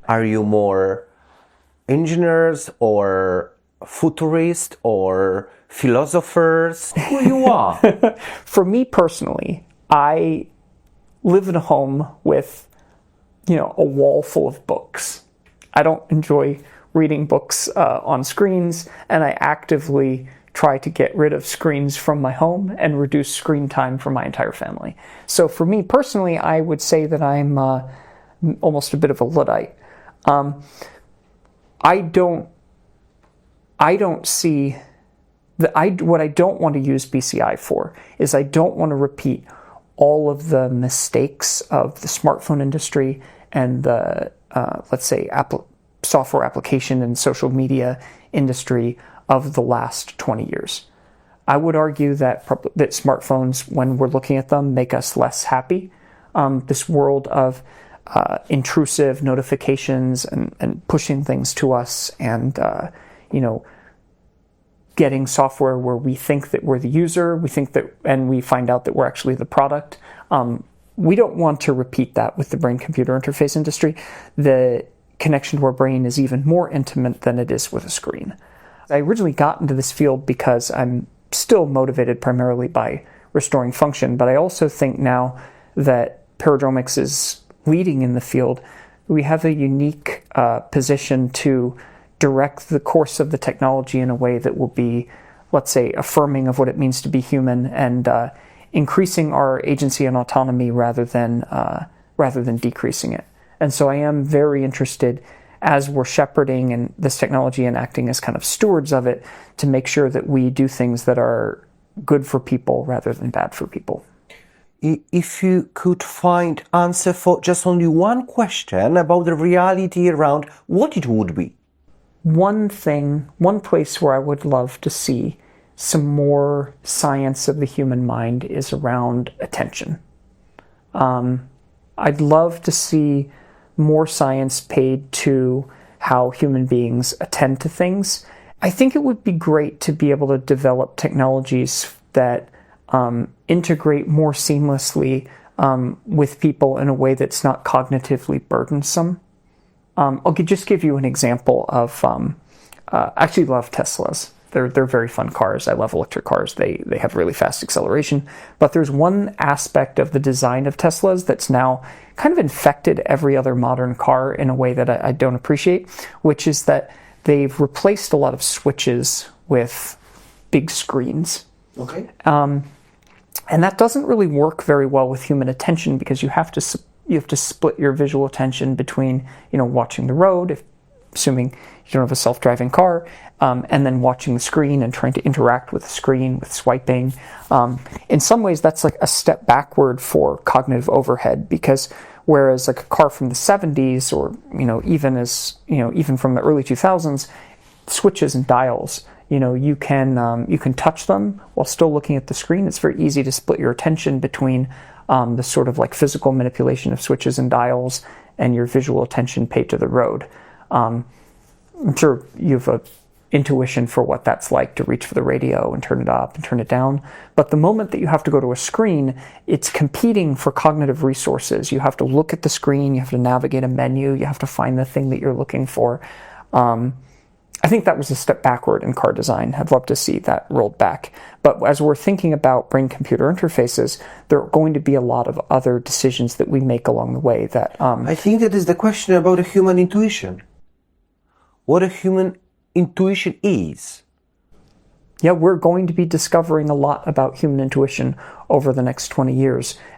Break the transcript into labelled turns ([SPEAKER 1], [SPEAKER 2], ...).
[SPEAKER 1] Are you more engineers or futurists or philosophers? Who you are?
[SPEAKER 2] For me personally, I live in a home with, a wall full of books. I don't enjoy reading books on screens, and I actively try to get rid of screens from my home and reduce screen time for my entire family. So for me personally, I would say that I'm almost a bit of a Luddite. I don't see what I don't want to use BCI for is I don't want to repeat all of the mistakes of the smartphone industry and the, let's say, software application and social media industry of the last 20 years. I would argue that smartphones, when we're looking at them, make us less happy. This world of intrusive notifications and pushing things to us and, getting software where we think that we're the user, and we find out that we're actually the product. We don't want to repeat that with the brain-computer interface industry. The connection to our brain is even more intimate than it is with a screen. I originally got into this field because I'm still motivated primarily by restoring function, but I also think now that Paradromics is leading in the field, we have a unique position to direct the course of the technology in a way that will be, let's say, affirming of what it means to be human and increasing our agency and autonomy rather than decreasing it. And so I am very interested, as we're shepherding and this technology and acting as kind of stewards of it, to make sure that we do things that are good for people rather than bad for people.
[SPEAKER 1] If you could find answer for just only one question about the reality around, what it would be?
[SPEAKER 2] One place where I would love to see some more science of the human mind is around attention. I'd love to see more science paid to how human beings attend to things. I think it would be great to be able to develop technologies that integrate more seamlessly with people in a way that's not cognitively burdensome. I'll just give you an example of, I actually love Teslas. They're very fun cars. I love electric cars. They have really fast acceleration. But there's one aspect of the design of Teslas that's now kind of infected every other modern car in a way that I don't appreciate, which is that they've replaced a lot of switches with big screens.
[SPEAKER 1] Okay.
[SPEAKER 2] And that doesn't really work very well with human attention because you have to split your visual attention between, watching the road, assuming you don't have a self-driving car, and then watching the screen and trying to interact with the screen with swiping. In some ways, that's like a step backward for cognitive overhead because whereas like a car from the 70s or, even from the early 2000s, switches and dials, you can touch them while still looking at the screen. It's very easy to split your attention between the sort of like physical manipulation of switches and dials and your visual attention paid to the road. I'm sure you have an intuition for what that's like to reach for the radio and turn it up and turn it down. But the moment that you have to go to a screen, it's competing for cognitive resources. You have to look at the screen, you have to navigate a menu, you have to find the thing that you're looking for. I think that was a step backward in car design. I'd love to see that rolled back. But as we're thinking about brain-computer interfaces, there are going to be a lot of other decisions that we make along the way that...
[SPEAKER 1] I think that is the question about a human intuition. What a human intuition is.
[SPEAKER 2] Yeah, we're going to be discovering a lot about human intuition over the next 20 years.